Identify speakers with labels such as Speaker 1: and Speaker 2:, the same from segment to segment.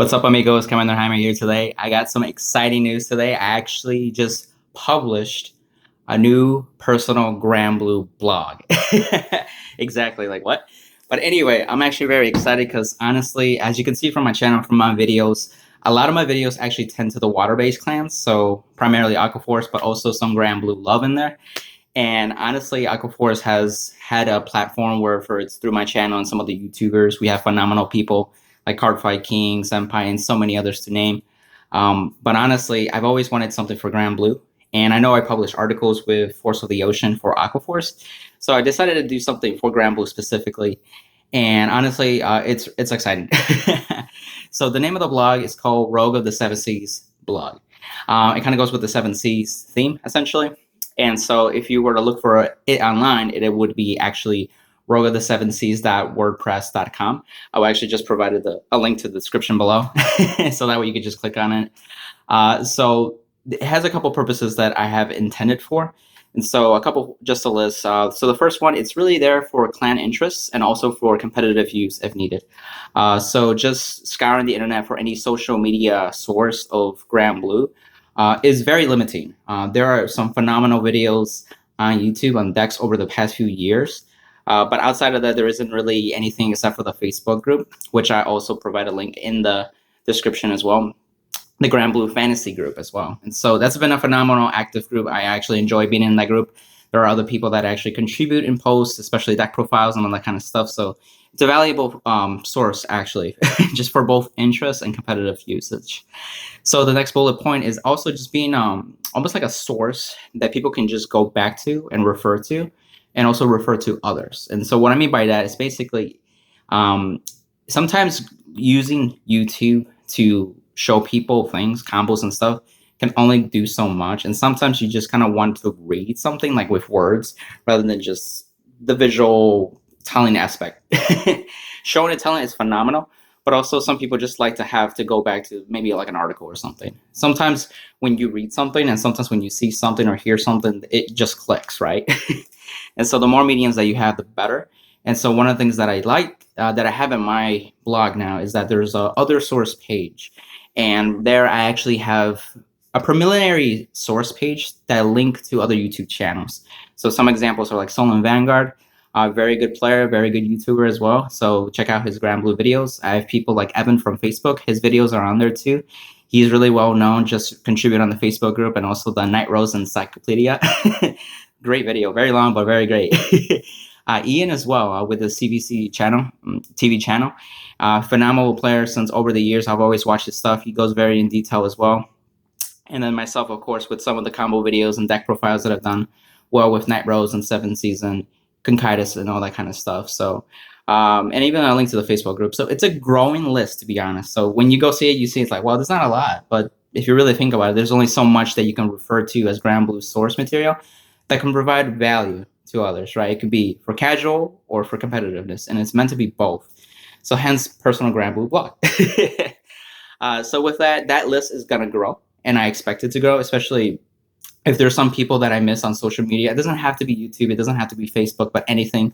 Speaker 1: What's up, amigos? Commander here today. I got some exciting news today. I actually just published a new personal Granblue blog. Exactly, like what? But anyway, I'm actually very excited because honestly, as you can see from my channel, from my videos, a lot of my videos actually tend to the water-based clans, so primarily Aquaforce, but also some Granblue love in there. And honestly, Aquaforce has had a platform where it's through my channel and some of the YouTubers, we have phenomenal people like Cardfight King, Senpai, and so many others to name. But honestly, I've always wanted something for Granblue. And I know I published articles with Force of the Ocean for Aquaforce. So I decided to do something for Granblue specifically. And honestly, it's exciting. So the name of the blog is called Rogue of the Seven Seas blog. It kind of goes with the Seven Seas theme, essentially. And so if you were to look for it online, it would be actually rogueofthesevenseas.wordpress.com. I actually just provided a link to the description below, so that way you could just click on it. So it has a couple purposes that I have intended for. And so a couple, just a list. So the first one, it's really there for clan interests and also for competitive use if needed. So just scouring the internet for any social media source of Granblue is very limiting. There are some phenomenal videos on YouTube on decks over the past few years. But outside of that, there isn't really anything except for the Facebook group, which I also provide a link in the description as well. The Granblue Fantasy group as well. And so that's been a phenomenal active group. I actually enjoy being in that group. There are other people that actually contribute in posts, especially deck profiles and all that kind of stuff. So it's a valuable source, actually, just for both interest and competitive usage. So the next bullet point is also just being almost like a source that people can just go back to and refer to, and also refer to others. And so what I mean by that is basically sometimes using YouTube to show people things, combos and stuff, can only do so much. And sometimes you just kind of want to read something like with words rather than just the visual telling aspect. Showing and telling is phenomenal, but also some people just like to have to go back to maybe like an article or something. Sometimes when you read something and sometimes when you see something or hear something, it just clicks, right? And so the more mediums that you have, the better. And so one of the things that I like that I have in my blog now is that there's a other source page. And there I actually have a preliminary source page that link to other YouTube channels. So some examples are like Solon Vanguard, a very good player, very good YouTuber as well. So check out his Granblue videos. I have people like Evan from Facebook. His videos are on there too. He's really well known, just contribute on the Facebook group and also the Night Rose Encyclopedia. Great video, very long, but very great. Ian as well with the CBC channel, TV channel. Phenomenal player since over the years. I've always watched his stuff. He goes very in detail as well. And then myself, of course, with some of the combo videos and deck profiles that I've done well with Night Rose and Seven Season, Conchitus and all that kind of stuff. So, and even a link to the Facebook group. So it's a growing list, to be honest. So when you go see it, you see it's like, well, there's not a lot. But if you really think about it, there's only so much that you can refer to as Granblue source material that can provide value to others, right? It could be for casual or for competitiveness, and it's meant to be both. So hence personal Granblue blog. So with that list is going to grow, and I expect it to grow, especially if there's some people that I miss on social media. It doesn't have to be YouTube. It doesn't have to be Facebook, but anything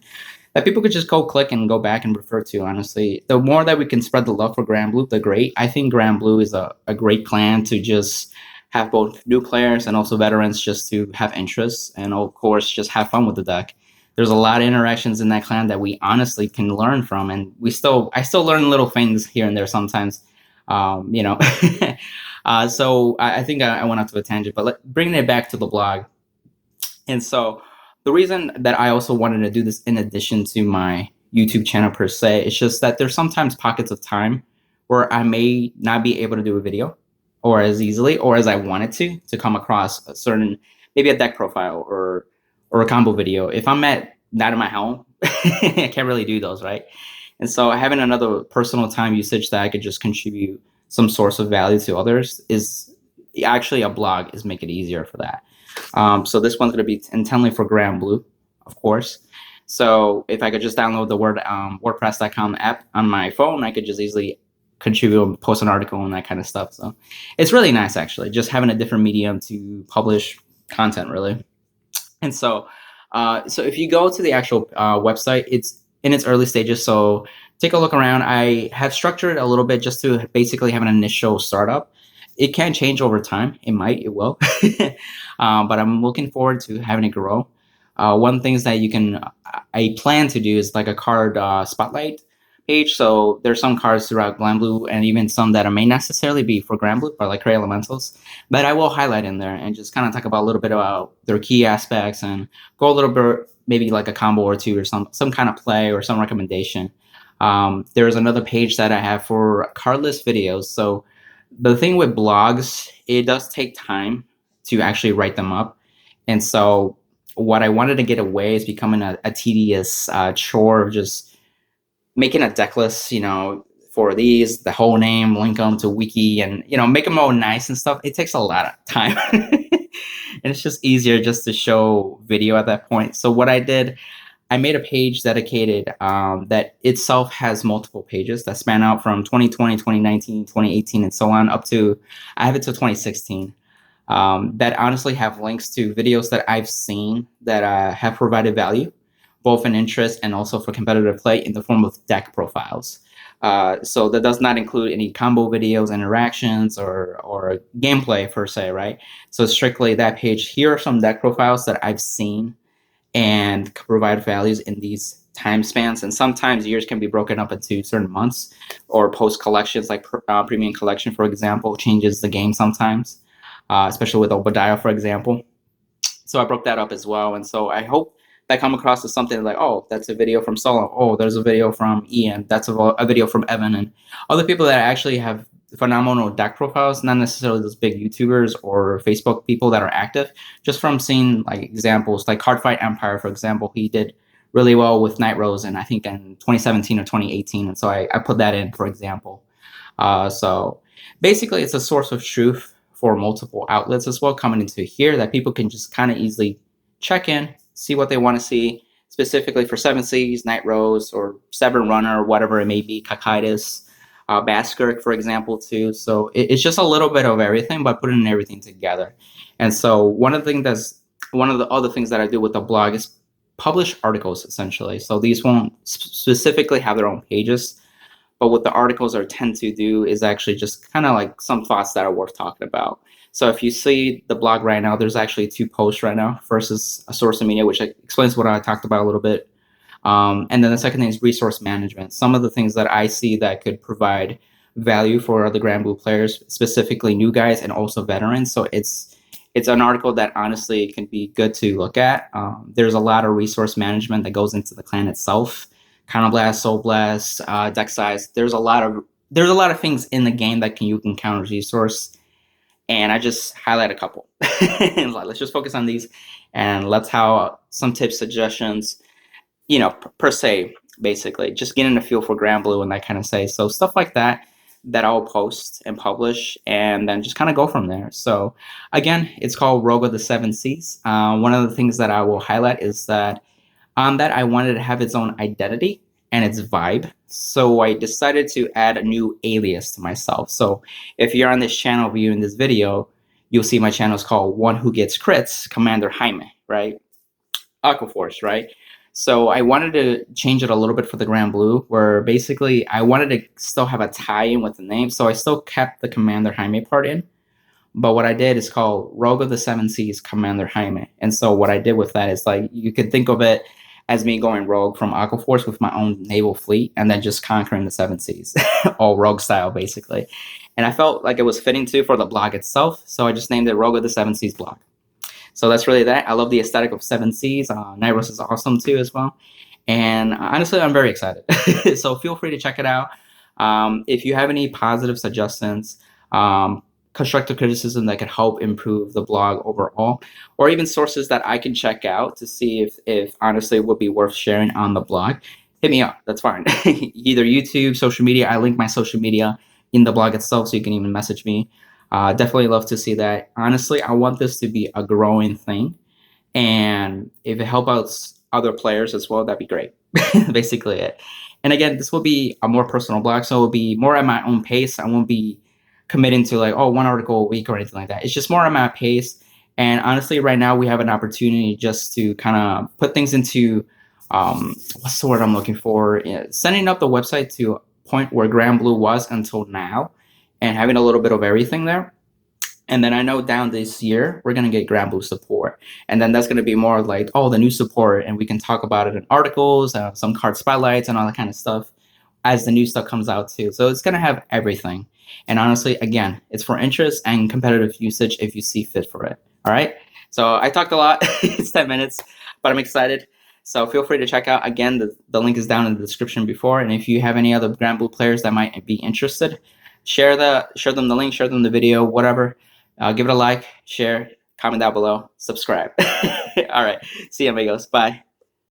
Speaker 1: that people could just go click and go back and refer to, honestly. The more that we can spread the love for Granblue, the great. I think Granblue is a great clan to just have both new players and also veterans just to have interests and, of course, just have fun with the deck. There's a lot of interactions in that clan that we honestly can learn from, and I still learn little things here and there sometimes, you know. So I think I went off to a tangent, but bringing it back to the blog. And so the reason that I also wanted to do this in addition to my YouTube channel per se, it's just that there's sometimes pockets of time where I may not be able to do a video or as easily or as I wanted to come across a certain, maybe a deck profile or a combo video. If I'm not in my home, I can't really do those, right? And so having another personal time usage that I could just contribute some source of value to others is actually a blog is make it easier for that. So this one's going to be intently for Granblue, of course. So if I could just download the WordPress.com app on my phone, I could just easily contribute and post an article and that kind of stuff. So it's really nice, actually, just having a different medium to publish content, really. And so if you go to the actual website, it's in its early stages. So take a look around. I have structured a little bit just to basically have an initial startup. It can change over time. It might, it will. But I'm looking forward to having it grow. One things that I plan to do is like a card spotlight page. So there's some cards throughout Granblue and even some that may necessarily be for Granblue, but like Cray Elementals, but I will highlight in there and just kind of talk about a little bit about their key aspects and go a little bit, maybe like a combo or two or some kind of play or some recommendation. There's another page that I have for cardless videos. So the thing with blogs, it does take time to actually write them up. And so what I wanted to get away is becoming a tedious chore of just making a deck list, for these, the whole name, link them to wiki, and make them all nice and stuff. It takes a lot of time. And it's just easier just to show video at that point. So what I did, I made a page dedicated that itself has multiple pages that span out from 2020, 2019, 2018, and so on up to, I have it to 2016. That honestly have links to videos that I've seen that have provided value, both in interest and also for competitive play in the form of deck profiles. So that does not include any combo videos, interactions, or gameplay per se, right? So strictly that page. Here are some deck profiles that I've seen and provide values in these time spans. And sometimes years can be broken up into certain months or post collections, like premium collection, for example, changes the game sometimes, especially with Obadiah, for example. So I broke that up as well. And so I hope that come across as something like, oh, that's a video from Solo. Oh, there's a video from Ian. That's a video from Evan, and other people that actually have phenomenal deck profiles, not necessarily those big YouTubers or Facebook people that are active, just from seeing like examples like Cardfight Empire, for example. He did really well with Night Rose, and I think in 2017 or 2018. And so I put that in, for example. So basically it's a source of truth for multiple outlets as well coming into here that people can just kind of easily check in, see what they want to see, specifically for 7 Seas, Night Rose, or Seven Runner, or whatever it may be, Kakaitis, Baskirk, for example, too. So it's just a little bit of everything, but putting everything together. And so one of the other things that I do with the blog is publish articles, essentially. So these won't specifically have their own pages, but what the articles are tend to do is actually just kind of like some thoughts that are worth talking about. So if you see the blog right now, there's actually 2 posts right now. First is a source of media, which explains what I talked about a little bit. And then the second thing is resource management. Some of the things that I see that could provide value for the Granblue players, specifically new guys and also veterans. So it's an article that honestly can be good to look at. There's a lot of resource management that goes into the clan itself. Counterblast, Soul Blast, deck size. There's a lot of things in the game that you can counter resource, and I just highlight a couple. Let's just focus on these, and let's have some tips, suggestions, per se, basically just getting a feel for Granblue and that kind of say. So stuff like that I'll post and publish, and then just kind of go from there. So again, it's called Rogue of the 7 Seas. One of the things that I will highlight is that on that I wanted to have its own identity and its vibe. So I decided to add a new alias to myself. So if you're on this channel viewing this video, you'll see my channel is called One Who Gets Crits, Commander Jaime, right? Aquaforce, right? So I wanted to change it a little bit for the Granblue, where basically I wanted to still have a tie-in with the name. So I still kept the Commander Jaime part in. But what I did is called Rogue of the 7 Seas, Commander Jaime. And so what I did with that is, like, you could think of it as me going rogue from Aquaforce with my own naval fleet and then just conquering the 7 Seas, all rogue style, basically. And I felt like it was fitting too for the blog itself. So I just named it Rogue of the 7 Seas blog. So that's really that. I love the aesthetic of 7 Seas. Night Rose is awesome too as well. And honestly, I'm very excited. So feel free to check it out. If you have any positive suggestions, constructive criticism that could help improve the blog overall, or even sources that I can check out to see if honestly it would be worth sharing on the blog, hit me up. That's fine. Either YouTube, social media. I link my social media in the blog itself, so you can even message me. Definitely love to see that. Honestly, I want this to be a growing thing, and if it helps out other players as well, that'd be great. Basically it. And again, this will be a more personal blog, so it will be more at my own pace. I won't be committing to like, oh, 1 article a week or anything like that. It's just more at my pace. And honestly, right now we have an opportunity just to kind of put things into what's the word I'm looking for? Yeah, setting up the website to a point where Granblue was until now, and having a little bit of everything there. And then I know down this year we're gonna get Granblue support, and then that's gonna be more like, oh, the new support, and we can talk about it in articles, some card spotlights, and all that kind of stuff as the new stuff comes out too. So it's gonna have everything. And honestly, again, it's for interest and competitive usage if you see fit for it. All right. So I talked a lot. It's 10 minutes, but I'm excited. So feel free to check out again. The link is down in the description before. And if you have any other Granblue players that might be interested, share them the link, share them the video, whatever. Give it a like, share, comment down below, subscribe. All right. See you, amigos. Bye.